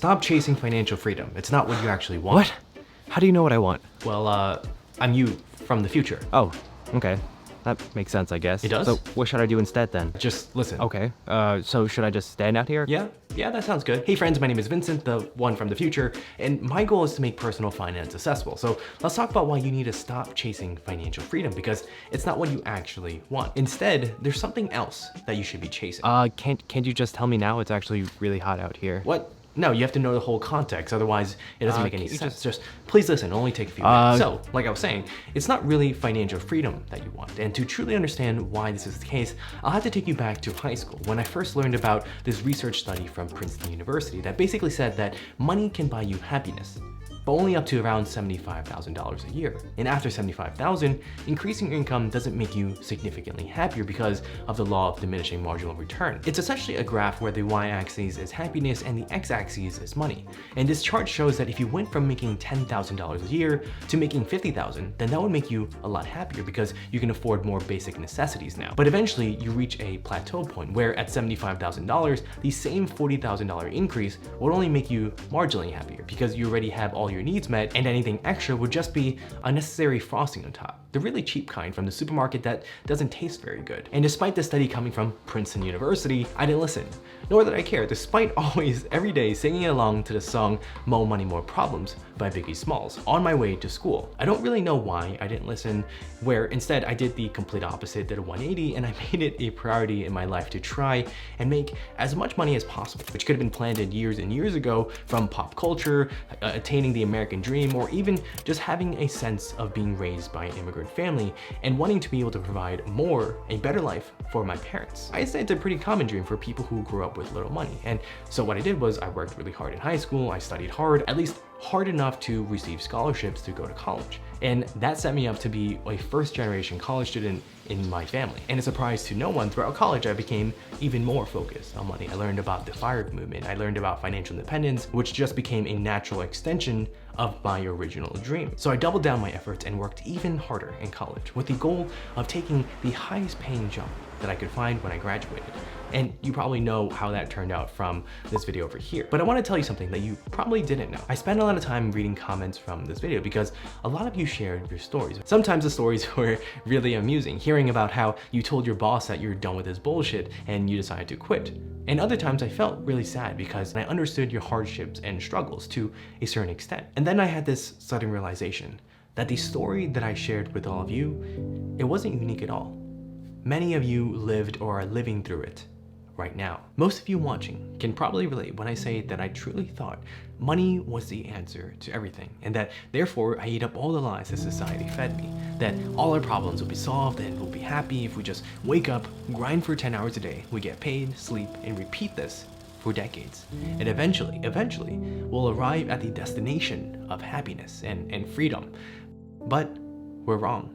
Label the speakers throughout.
Speaker 1: Stop chasing financial freedom. It's not what you actually want.
Speaker 2: What? How do you know what I want?
Speaker 1: Well, I'm you from the future.
Speaker 2: Oh, okay. That makes sense, I guess.
Speaker 1: It does?
Speaker 2: So what should I do instead then?
Speaker 1: Just listen.
Speaker 2: Okay, so should I just stand out here?
Speaker 1: Yeah, that sounds good. Hey friends, my name is Vincent, the one from the future, and my goal is to make personal finance accessible. So let's talk about why you need to stop chasing financial freedom, because it's not what you actually want. Instead, there's something else that you should be chasing.
Speaker 2: Can't you just tell me now? It's actually really hot out here.
Speaker 1: What? No, you have to know the whole context, otherwise it doesn't make any sense. Just please listen, it'll only take a few minutes. So, like I was saying, it's not really financial freedom that you want. And to truly understand why this is the case, I'll have to take you back to high school when I first learned about this research study from Princeton University that basically said that money can buy you happiness, but only up to around $75,000 a year. And after $75,000, increasing your income doesn't make you significantly happier because of the law of diminishing marginal return. It's essentially a graph where the y-axis is happiness and the x-axis is money. And this chart shows that if you went from making $10,000 a year to making $50,000, then that would make you a lot happier because you can afford more basic necessities now. But eventually you reach a plateau point where at $75,000, the same $40,000 increase would only make you marginally happier because you already have all your needs met, and anything extra would just be unnecessary frosting on top. The really cheap kind from the supermarket that doesn't taste very good. And despite the study coming from Princeton University, I didn't listen, nor did I care, despite always every day singing along to the song More Money, More Problems by Biggie Smalls on my way to school. I don't really know why I didn't listen, where instead I did the complete opposite, did a 180, and I made it a priority in my life to try and make as much money as possible, which could have been planned in years and years ago, from pop culture, attaining the American dream, or even just having a sense of being raised by an immigrant family and wanting to be able to provide a better life for my parents. I say it's a pretty common dream for people who grew up with little money. And so what I did was I worked really hard in high school, I studied hard, at least hard enough to receive scholarships to go to college. And that set me up to be a first-generation college student in my family. And a surprise to no one, throughout college I became even more focused on money. I learned about the FIRE movement, I learned about financial independence, which just became a natural extension of my original dream. So I doubled down my efforts and worked even harder in college with the goal of taking the highest paying job that I could find when I graduated. And you probably know how that turned out from this video over here. But I want to tell you something that you probably didn't know. I spent a lot of time reading comments from this video because a lot of you shared your stories. Sometimes the stories were really amusing, hearing about how you told your boss that you're done with this bullshit and you decided to quit. And other times I felt really sad because I understood your hardships and struggles to a certain extent. And then I had this sudden realization that the story that I shared with all of you, it wasn't unique at all. Many of you lived or are living through it right now. Most of you watching can probably relate when I say that I truly thought money was the answer to everything, and that therefore I ate up all the lies that society fed me, that all our problems will be solved and we'll be happy if we just wake up, grind for 10 hours a day, we get paid, sleep, and repeat this for decades. And eventually, we'll arrive at the destination of happiness and freedom. But we're wrong.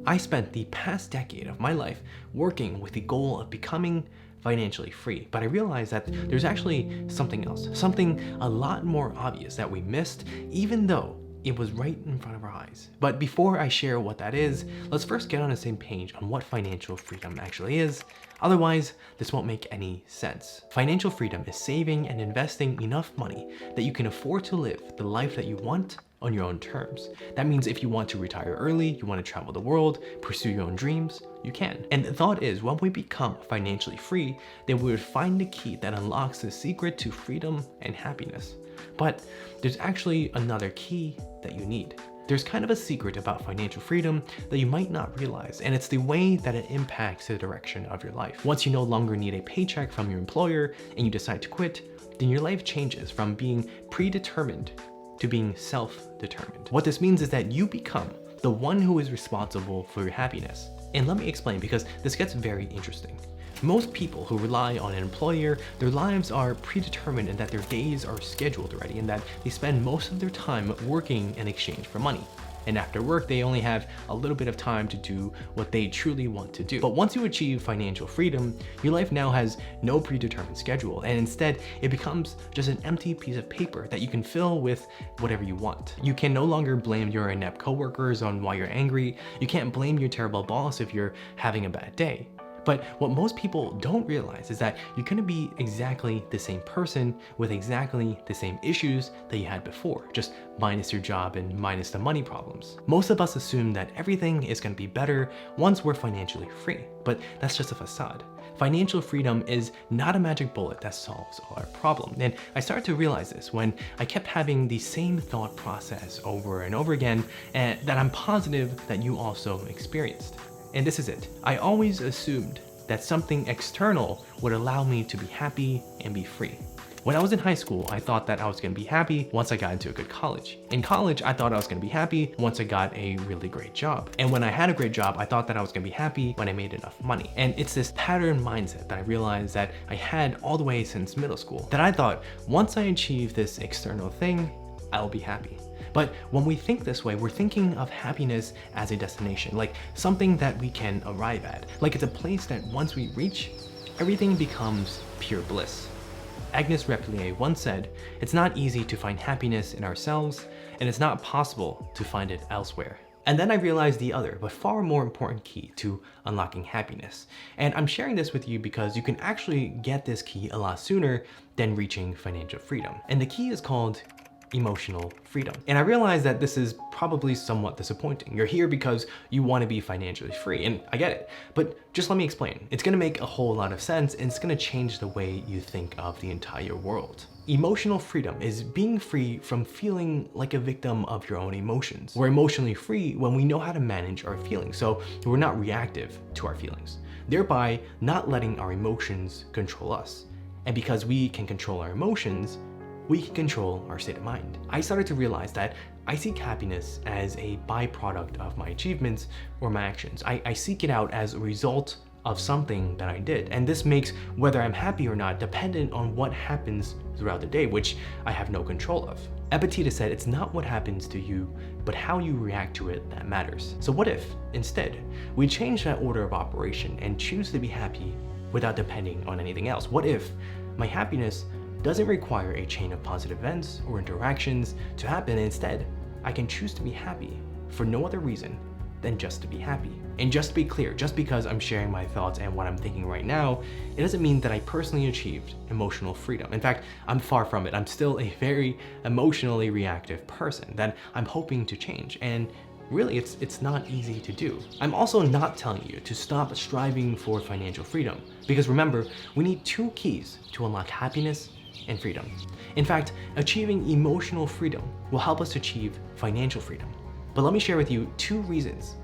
Speaker 1: I spent the past decade of my life working with the goal of becoming financially free, but I realized that there's actually something else, something a lot more obvious that we missed, even though it was right in front of our eyes. But before I share what that is, let's first get on the same page on what financial freedom actually is. Otherwise, this won't make any sense. Financial freedom is saving and investing enough money that you can afford to live the life that you want on your own terms. That means if you want to retire early, you want to travel the world, pursue your own dreams, you can. And the thought is, when we become financially free, then we would find the key that unlocks the secret to freedom and happiness. But there's actually another key that you need. There's kind of a secret about financial freedom that you might not realize, and it's the way that it impacts the direction of your life. Once you no longer need a paycheck from your employer and you decide to quit, then your life changes from being predetermined to being self-determined. What this means is that you become the one who is responsible for your happiness. And let me explain, because this gets very interesting. Most people who rely on an employer, their lives are predetermined in that their days are scheduled already, and that they spend most of their time working in exchange for money. And after work, they only have a little bit of time to do what they truly want to do. But once you achieve financial freedom, your life now has no predetermined schedule, and instead it becomes just an empty piece of paper that you can fill with whatever you want. You can no longer blame your inept coworkers on why you're angry. You can't blame your terrible boss if you're having a bad day. But what most people don't realize is that you're gonna be exactly the same person with exactly the same issues that you had before, just minus your job and minus the money problems. Most of us assume that everything is gonna be better once we're financially free, but that's just a facade. Financial freedom is not a magic bullet that solves all our problems. And I started to realize this when I kept having the same thought process over and over again, and that I'm positive that you also experienced. And this is it. I always assumed that something external would allow me to be happy and be free. When I was in high school, I thought that I was gonna be happy once I got into a good college. In college, I thought I was gonna be happy once I got a really great job. And when I had a great job, I thought that I was gonna be happy when I made enough money. And it's this pattern mindset that I realized that I had all the way since middle school, that I thought once I achieve this external thing, I'll be happy. But when we think this way, we're thinking of happiness as a destination, like something that we can arrive at. Like it's a place that once we reach, everything becomes pure bliss. Agnes Repplier once said, "It's not easy to find happiness in ourselves, and it's not possible to find it elsewhere." And then I realized the other, but far more important key to unlocking happiness. And I'm sharing this with you because you can actually get this key a lot sooner than reaching financial freedom. And the key is called emotional freedom. And I realize that this is probably somewhat disappointing. You're here because you want to be financially free, and I get it. But just let me explain. It's gonna make a whole lot of sense, and it's gonna change the way you think of the entire world. Emotional freedom is being free from feeling like a victim of your own emotions. We're emotionally free when we know how to manage our feelings, so we're not reactive to our feelings, thereby not letting our emotions control us. And because we can control our emotions, we can control our state of mind. I started to realize that I seek happiness as a byproduct of my achievements or my actions. I seek it out as a result of something that I did. And this makes whether I'm happy or not dependent on what happens throughout the day, which I have no control of. Epictetus said it's not what happens to you, but how you react to it that matters. So what if, instead, we change that order of operation and choose to be happy without depending on anything else? What if my happiness doesn't require a chain of positive events or interactions to happen, and instead, I can choose to be happy for no other reason than just to be happy. And just to be clear, just because I'm sharing my thoughts and what I'm thinking right now, it doesn't mean that I personally achieved emotional freedom. In fact, I'm far from it. I'm still a very emotionally reactive person that I'm hoping to change. And really, it's not easy to do. I'm also not telling you to stop striving for financial freedom, because remember, we need two keys to unlock happiness and freedom. In fact, achieving emotional freedom will help us achieve financial freedom. But let me share with you two reasons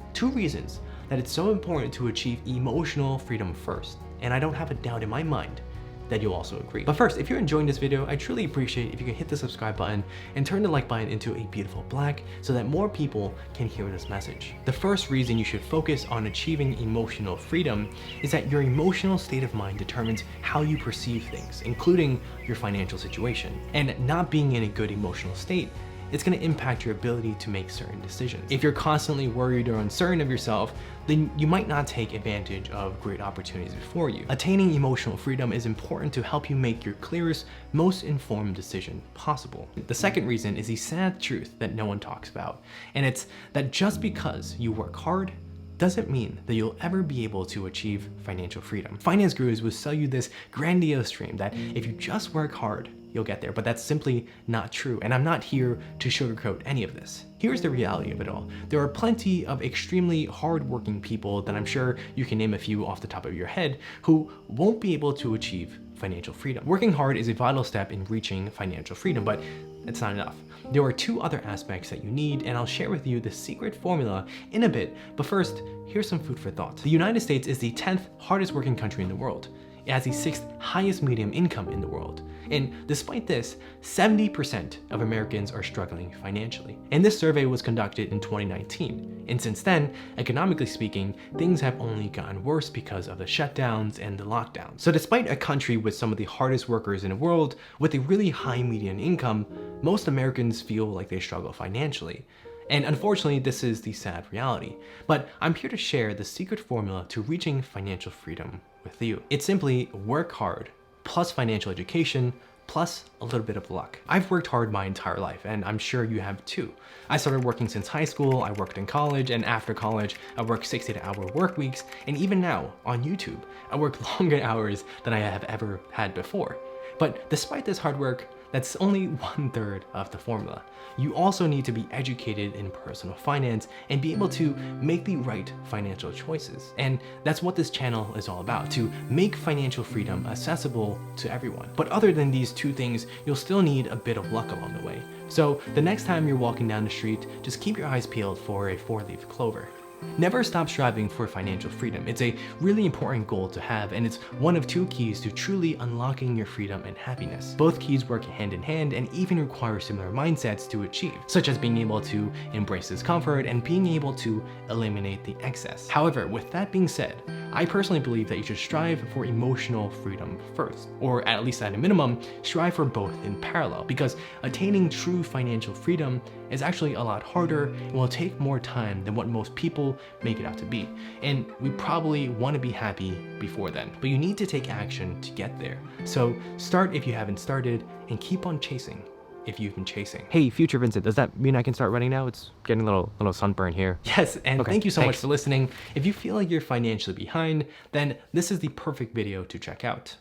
Speaker 1: that it's so important to achieve emotional freedom first. And I don't have a doubt in my mind that you'll also agree. But first, if you're enjoying this video, I truly appreciate if you can hit the subscribe button and turn the like button into a beautiful black so that more people can hear this message. The first reason you should focus on achieving emotional freedom is that your emotional state of mind determines how you perceive things, including your financial situation. And not being in a good emotional state, it's going to impact your ability to make certain decisions. If you're constantly worried or uncertain of yourself, then you might not take advantage of great opportunities before you. Attaining emotional freedom is important to help you make your clearest, most informed decision possible. The second reason is the sad truth that no one talks about, and it's that just because you work hard doesn't mean that you'll ever be able to achieve financial freedom. Finance gurus will sell you this grandiose dream that if you just work hard, you'll get there, but that's simply not true, and I'm not here to sugarcoat any of this. Here's the reality of it all. There are plenty of extremely hardworking people that I'm sure you can name a few off the top of your head who won't be able to achieve financial freedom. Working hard is a vital step in reaching financial freedom, but it's not enough. There are two other aspects that you need, and I'll share with you the secret formula in a bit, but first, here's some food for thought. The United States is the 10th hardest working country in the world. It has the 6th highest median income in the world. And despite this, 70% of Americans are struggling financially. And this survey was conducted in 2019. And since then, economically speaking, things have only gotten worse because of the shutdowns and the lockdowns. So despite a country with some of the hardest workers in the world, with a really high median income, most Americans feel like they struggle financially. And unfortunately, this is the sad reality. But I'm here to share the secret formula to reaching financial freedom with you. It's simply work hard, plus financial education, plus a little bit of luck. I've worked hard my entire life, and I'm sure you have too. I started working since high school, I worked in college, and after college, I worked 60-hour work weeks, and even now, on YouTube, I work longer hours than I have ever had before. But despite this hard work, that's only 1/3 of the formula. You also need to be educated in personal finance and be able to make the right financial choices. And that's what this channel is all about, to make financial freedom accessible to everyone. But other than these two things, you'll still need a bit of luck along the way. So the next time you're walking down the street, just keep your eyes peeled for a 4-leaf clover. Never stop striving for financial freedom. It's a really important goal to have, and it's one of 2 keys to truly unlocking your freedom and happiness. Both keys work hand in hand and even require similar mindsets to achieve, such as being able to embrace discomfort and being able to eliminate the excess. However, with that being said, I personally believe that you should strive for emotional freedom first, or at least at a minimum, strive for both in parallel, because attaining true financial freedom is actually a lot harder and will take more time than what most people make it out to be. And we probably want to be happy before then, but you need to take action to get there. So start if you haven't started, and keep on chasing if you've been chasing.
Speaker 2: Hey, future Vincent, does that mean I can start running now? It's getting a little sunburn here.
Speaker 1: Yes, and
Speaker 2: Okay,
Speaker 1: thank you so much
Speaker 2: thanks.
Speaker 1: for listening. If you feel like you're financially behind, then this is the perfect video to check out.